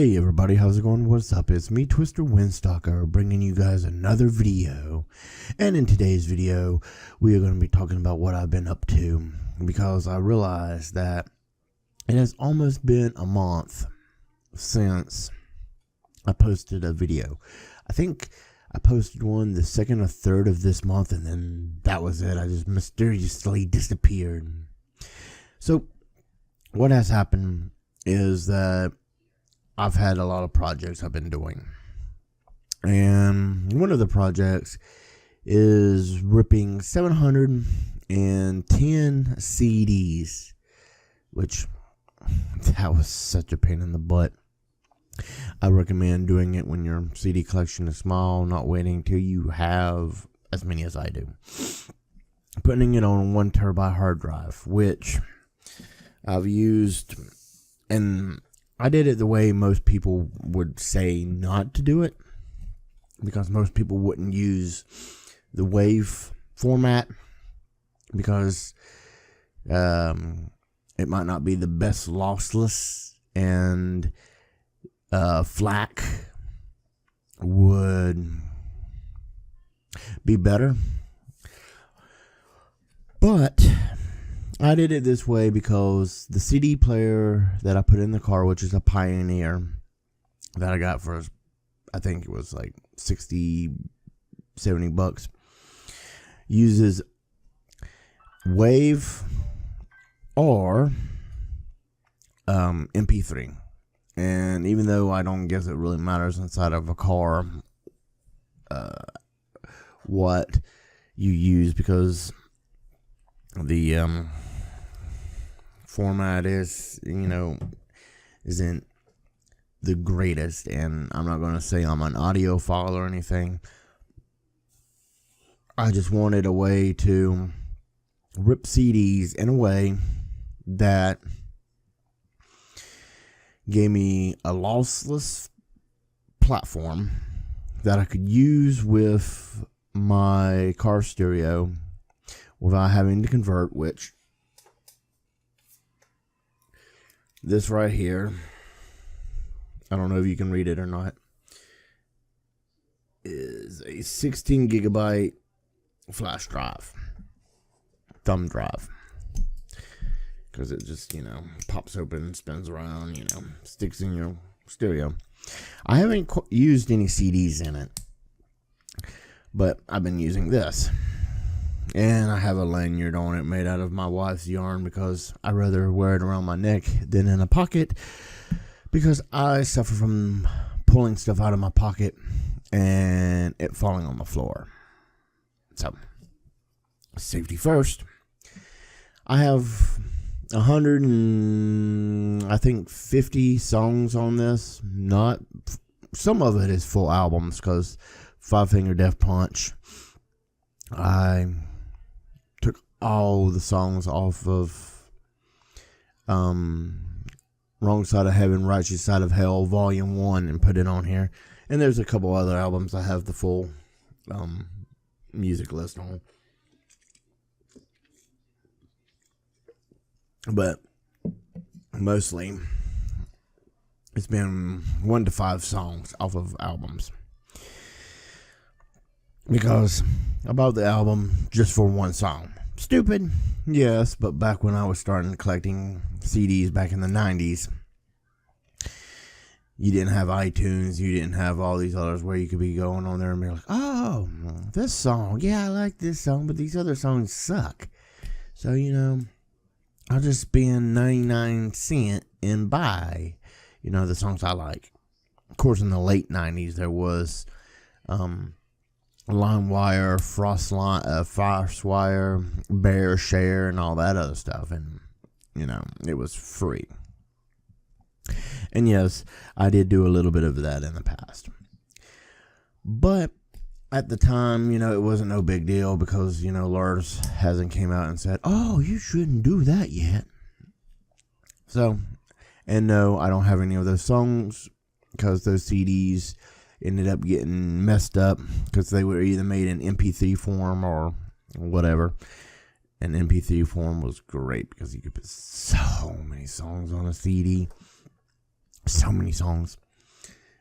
Hey everybody, how's it going? What's up? It's me, Twister Windstalker, bringing you guys another video. And in today's video, we are going to be talking about what I've been up to, because I realized that it has almost been a month since I posted a video. I think I posted one the 2nd or 3rd of this month, and then that was it. I just mysteriously disappeared. So what has happened is that I've had a lot of projects I've been doing, and one of the projects is ripping 710 CDs, which that was such a pain in the butt. I recommend doing it when your CD collection is small, not waiting till you have as many as I do. Putting it on a 1 terabyte hard drive, which I've used, and I did it the way most people would say not to do it, because most people wouldn't use the WAV format, because it might not be the best lossless, and FLAC would be better. But I did it this way because the CD player that I put in the car, which is a Pioneer that I got for, I think it was like 60, 70 bucks, uses WAV or MP3. And even though I don't guess it really matters inside of a car what you use, because the format isn't the greatest, and I'm not going to say I'm an audiophile or anything. I just wanted a way to rip CDs in a way that gave me a lossless platform that I could use with my car stereo without having to convert, which this right here, I don't know if you can read it or not, is a 16 gigabyte flash drive, thumb drive, because it just, pops open, spins around, sticks in your stereo. I haven't used any CDs in it, but I've been using this. And I have a lanyard on it made out of my wife's yarn, because I'd rather wear it around my neck than in a pocket, because I suffer from pulling stuff out of my pocket and it falling on the floor. So, safety first. I have 50 songs on this. Not some of it is full albums, because Five Finger Death Punch, I took all the songs off of Wrong Side of Heaven, Right Side of Hell, Volume 1, and put it on here. And there's a couple other albums I have the full music list on. But mostly it's been 1 to 5 songs off of albums, because I bought the album just for one song. Stupid, yes, but back when I was starting collecting CDs back in the 90s, you didn't have iTunes, you didn't have all these others where you could be going on there and be like, oh, this song, yeah, I like this song, but these other songs suck. So, I'll just spend 99 cents and buy, the songs I like. Of course, in the late 90s, there was LimeWire, FrostWire, Bear Share, and all that other stuff, and it was free. And yes, I did do a little bit of that in the past, but at the time, it wasn't no big deal, because Lars hasn't came out and said, oh, you shouldn't do that yet. So, and no, I don't have any of those songs, because those CDs ended up getting messed up, because they were either made in MP3 form or whatever. And MP3 form was great, because you could put so many songs on a CD. So many songs.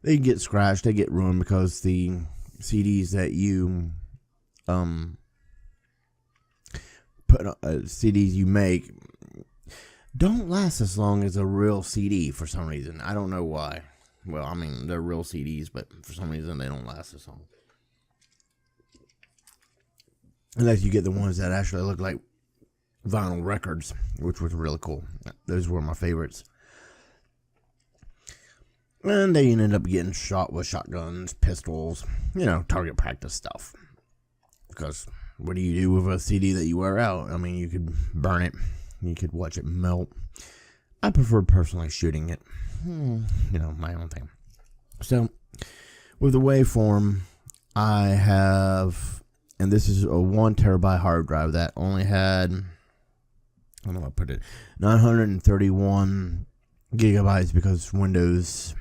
they get scratched, they get ruined because the CDs that you CDs you make don't last as long as a real CD for some reason. I don't know why. Well, I mean, they're real CDs, but for some reason they don't last as long. Unless you get the ones that actually look like vinyl records, which was really cool. Those were my favorites. And they ended up getting shot with shotguns, pistols, target practice stuff. Because what do you do with a CD that you wear out? I mean, you could burn it. You could watch it melt. I prefer personally shooting it. My own thing. So, with the waveform, I have, and this is a 1 terabyte hard drive that only had, I don't know how to put it, 931 gigabytes because Windows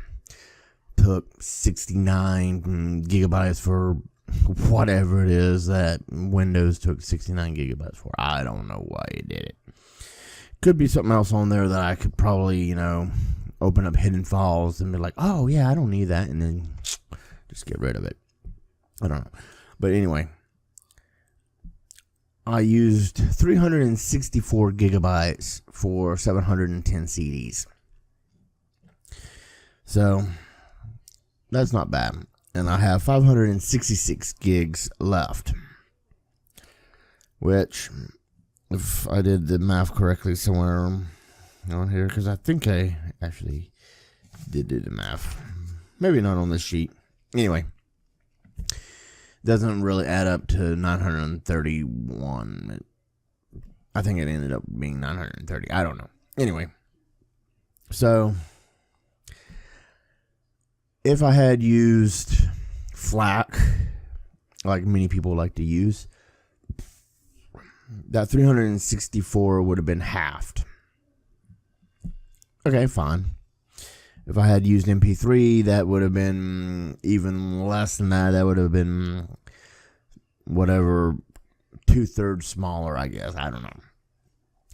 took 69 gigabytes for whatever it is that Windows took 69 gigabytes for. I don't know why it did it. Could be something else on there that I could probably, open up hidden files and be like, oh yeah, I don't need that, and then just get rid of it. I don't know. But anyway, I used 364 gigabytes for 710 CDs. So that's not bad. And I have 566 gigs left, which, if I did the math correctly somewhere on here, because I think I actually did do the math. Maybe not on this sheet. Anyway, doesn't really add up to 931. I think it ended up being 930. I don't know. Anyway, so if I had used FLAC, like many people like to use, that 364 would have been halved. Okay, fine. If I had used MP3, that would have been even less than that. That would have been whatever, 2/3 smaller, I guess. I don't know.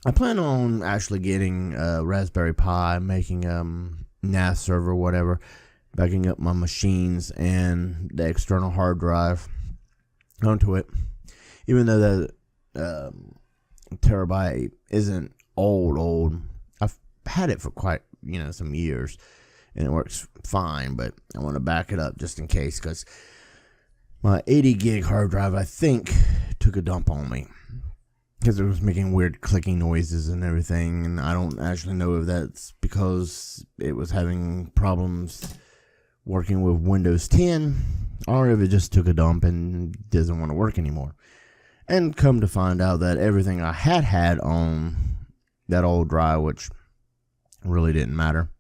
I plan on actually getting a Raspberry Pi, making a NAS server, whatever, backing up my machines and the external hard drive onto it. Even though the terabyte isn't old. I've had it for quite, some years, and it works fine, but I want to back it up just in case, because my 80 gig hard drive, I think, took a dump on me, because it was making weird clicking noises and everything, and I don't actually know if that's because it was having problems working with Windows 10, or if it just took a dump and doesn't want to work anymore. And come to find out that everything I had on that old drive, which really didn't matter,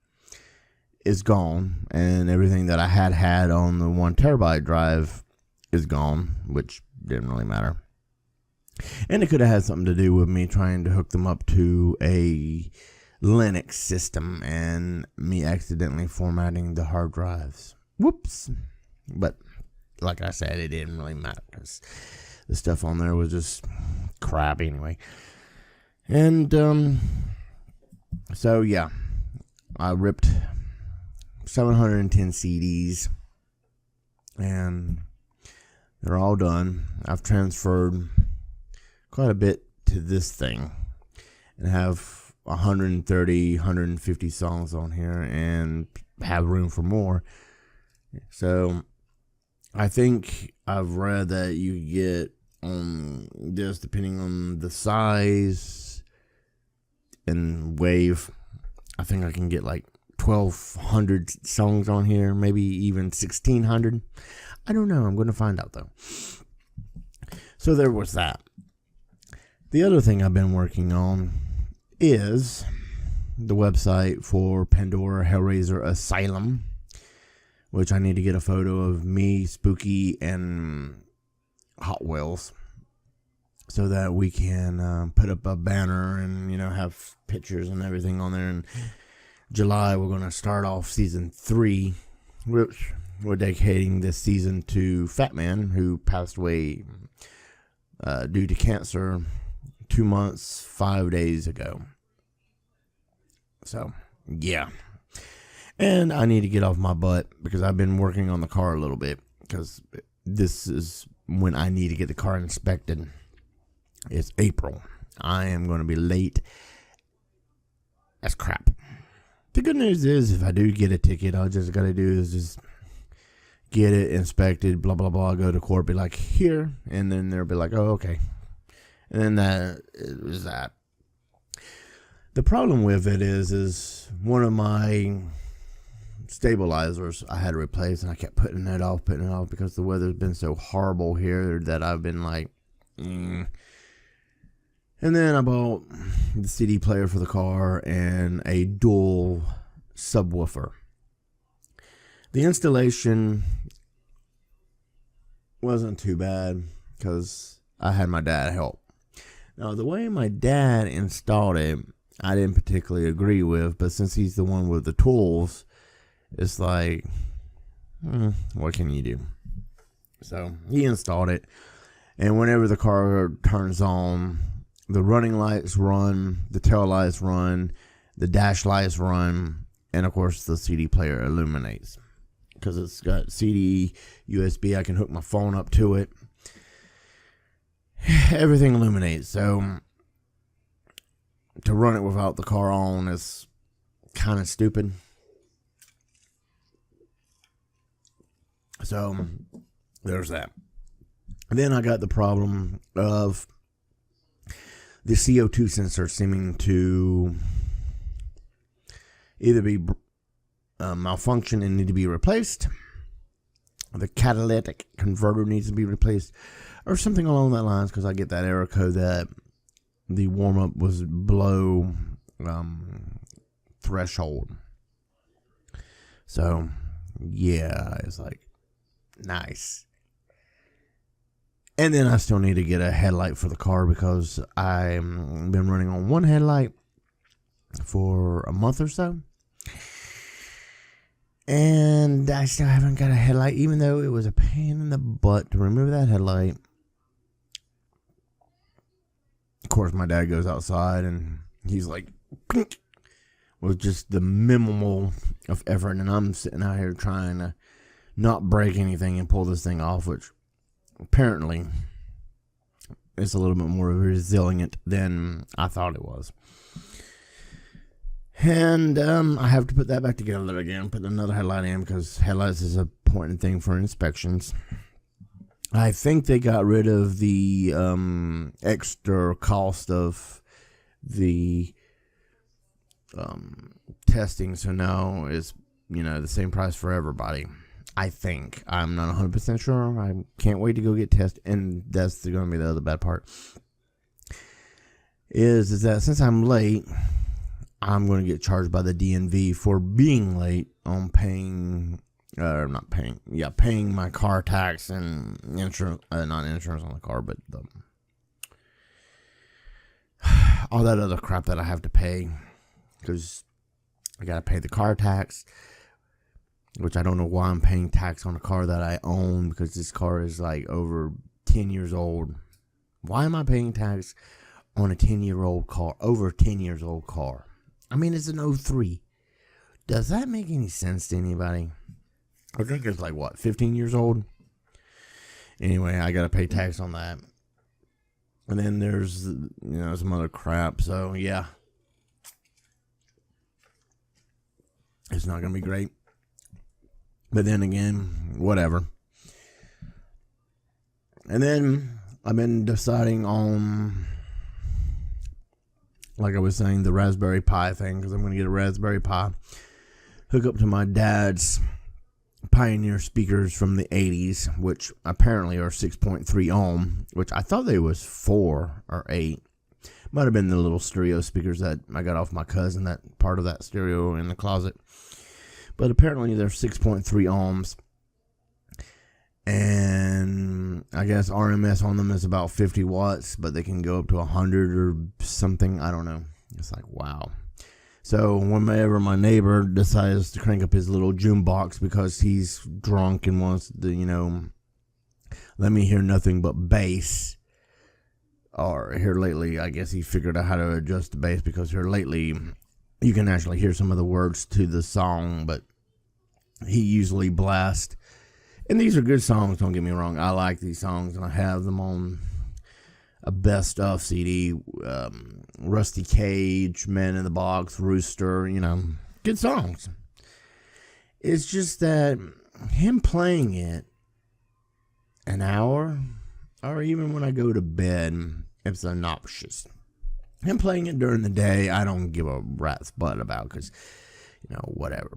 is gone. And everything that I had on the 1 terabyte drive is gone, which didn't really matter. And it could have had something to do with me trying to hook them up to a Linux system and me accidentally formatting the hard drives. Whoops. But like I said, it didn't really matter because the stuff on there was just crap anyway. And so yeah, I ripped 710 CDs and they're all done. I've transferred quite a bit to this thing and have 130, 150 songs on here and have room for more. So I think I've read that you get on this, depending on the size and wave, I think I can get like 1,200 songs on here, maybe even 1,600. I don't know. I'm going to find out though. So there was that. The other thing I've been working on is the website for Pandora Hellraiser Asylum, which I need to get a photo of me, Spooky, and Hot Wheels so that we can put up a banner and, have pictures and everything on there. In July, we're going to start off season 3, which we're dedicating this season to Fat Man, who passed away due to cancer 2 months, 5 days ago. So, yeah. And I need to get off my butt because I've been working on the car a little bit, because this is when I need to get the car inspected. It's April. I am going to be late. That's crap. The good news is, if I do get a ticket, all I just got to do is just get it inspected, blah, blah, blah, go to court, be like, here, and then they'll be like, oh, okay. And then that is that. The problem with it is one of my stabilizers I had to replace, and I kept putting it off because the weather's been so horrible here that I've been like, And then I bought the CD player for the car and a dual subwoofer. The installation wasn't too bad because I had my dad help. Now, the way my dad installed it, I didn't particularly agree with, but since he's the one with the tools, it's like, what can you do? So he installed it, and whenever the car turns on, the running lights run, the tail lights run, the dash lights run, and of course the CD player illuminates. Because it's got CD, USB, I can hook my phone up to it. Everything illuminates. So to run it without the car on is kind of stupid. So there's that. And then I got the problem of the CO2 sensor seeming to either be malfunction and need to be replaced, the catalytic converter needs to be replaced, or something along that lines, because I get that error code that the warm-up was below threshold. So yeah, it's like, nice. And then I still need to get a headlight for the car, because I've been running on one headlight for a month or so. And I still haven't got a headlight, even though it was a pain in the butt to remove that headlight. Of course, my dad goes outside and he's like, with just the minimal of effort. And I'm sitting out here trying to not break anything and pull this thing off, which apparently is a little bit more resilient than I thought it was. And I have to put that back together again, put another headlight in, because headlights is a important thing for inspections. I think they got rid of the extra cost of the testing, so now it's, the same price for everybody. I think. I'm not 100% sure. I can't wait to go get tested, and that's going to be the other bad part. Is that since I'm late, I'm going to get charged by the DMV for being late on paying my car tax and insurance, not insurance on the car, but all that other crap that I have to pay, because I got to pay the car tax, which I don't know why I'm paying tax on a car that I own, because this car is like over 10 years old. Why am I paying tax on a 10-year-old car, over a 10 years old car? I mean, it's an 03. Does that make any sense to anybody? I think it's like, 15 years old? Anyway, I got to pay tax on that. And then there's, some other crap. So, yeah. It's not going to be great. But then again, whatever. And then I've been deciding on, like I was saying, the Raspberry Pi thing, because I'm going to get a Raspberry Pi, hook up to my dad's Pioneer speakers from the 80s, which apparently are 6.3 ohm, which I thought they was 4 or 8. Might have been the little stereo speakers that I got off my cousin, that part of that stereo in the closet. But apparently they're 6.3 ohms. And I guess RMS on them is about 50 watts, but they can go up to 100 or something. I don't know. It's like, wow. So whenever my neighbor decides to crank up his little June box because he's drunk and wants to, let me hear nothing but bass. Or here lately, I guess he figured out how to adjust the bass, because here lately you can actually hear some of the words to the song, but he usually blasts. And these are good songs, don't get me wrong. I like these songs, and I have them on a best of CD. Rusty Cage, Man in the Box, Rooster, good songs. It's just that him playing it an hour, or even when I go to bed, it's obnoxious. Him playing it during the day, I don't give a rat's butt about, because, whatever.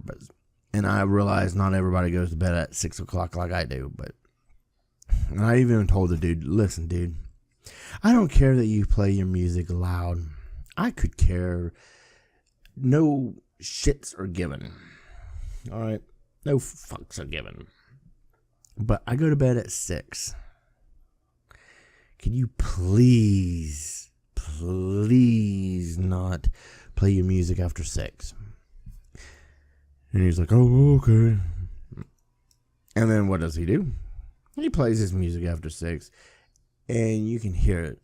And I realize not everybody goes to bed at 6 o'clock like I do, and I even told the dude, listen, dude, I don't care that you play your music loud. I could care. No shits are given. All right? No fucks are given. But I go to bed at 6. Can you please not play your music after 6? And he's like, oh, okay. And then what does he do? He plays his music after 6. And you can hear it.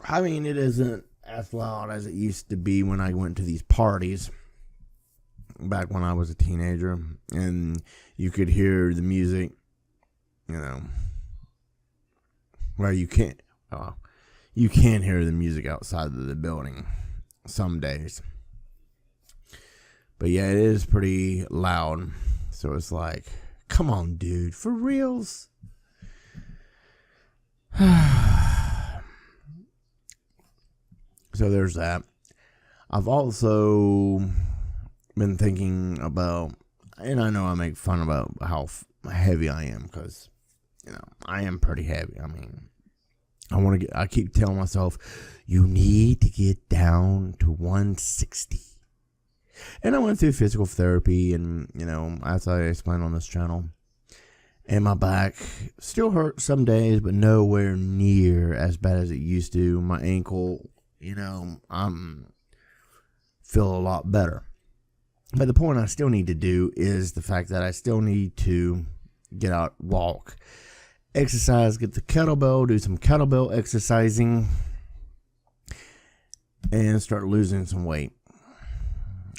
I mean, it isn't as loud as it used to be when I went to these parties back when I was a teenager. And you could hear the music, well, you can hear the music outside of the building some days. But yeah, it is pretty loud. So it's like, come on, dude, for reals? So there's that. I've also been thinking about, and I know I make fun about how heavy I am, because, I am pretty heavy. I mean, I keep telling myself, you need to get down to 160. And I went through physical therapy, and, as I explained on this channel, and my back still hurts some days, but nowhere near as bad as it used to. My ankle, feel a lot better. But the point I still need to do is the fact that I still need to get out, walk, exercise, get the kettlebell, do some kettlebell exercising, and start losing some weight.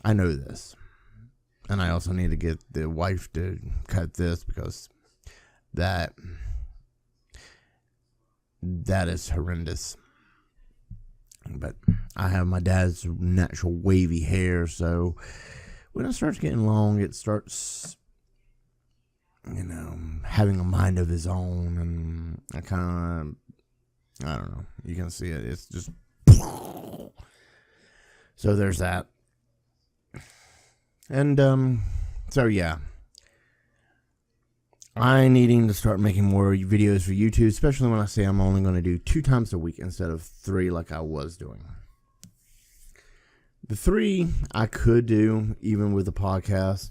I know this. And I also need to get the wife to cut this, because that is horrendous. But I have my dad's natural wavy hair, so when it starts getting long, it starts, having a mind of his own, and I don't know, you can see it, it's just, so there's that. And, so yeah, I needing to start making more videos for YouTube, especially when I say I'm only going to do 2 times a week instead of 3 like I was doing. The 3 I could do even with the podcast,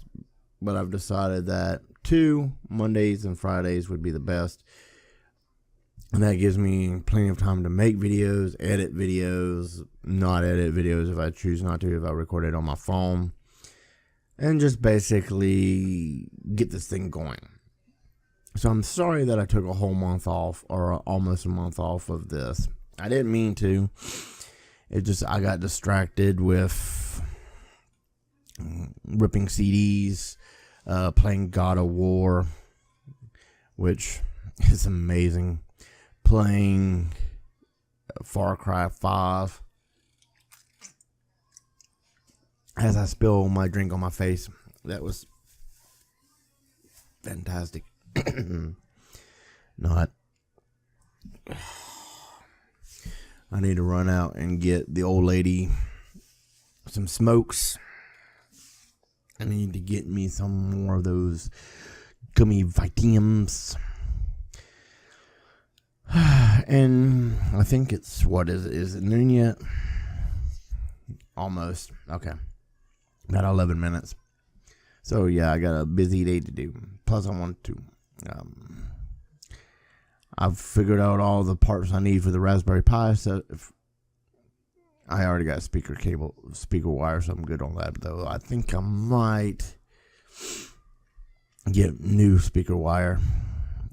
but I've decided that 2 Mondays and Fridays would be the best. And that gives me plenty of time to make videos, edit videos, not edit videos if I choose not to, if I record it on my phone, and just basically get this thing going. So I'm sorry that I took a whole month off, or almost a month off of this. I didn't mean to. I got distracted with ripping CDs, playing God of War, which is amazing. Playing Far Cry 5. As I spill my drink on my face, that was fantastic. Not. I need to run out and get the old lady some smokes. I need to get me some more of those gummy vitamins. And I think it's, is it noon yet? Almost. Okay. About 11 minutes. So yeah, I got a busy day to do. Plus I want to, I've figured out all the parts I need for the Raspberry Pi. So I already got speaker wire, so I'm good on that. Though I think I might get new speaker wire,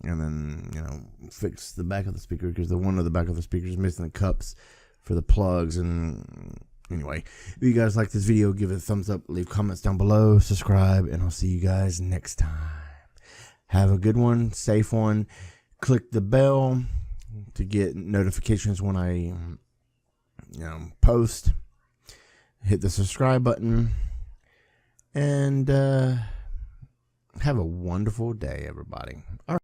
and then fix the back of the speaker, because the one of the back of the speaker is missing the cups for the plugs, and Anyway, if you guys like this video, give it a thumbs up, leave comments down below, subscribe, and I'll see you guys next time. Have a good one, safe one. Click the bell to get notifications when I post. Hit the subscribe button. And have a wonderful day, everybody. All right.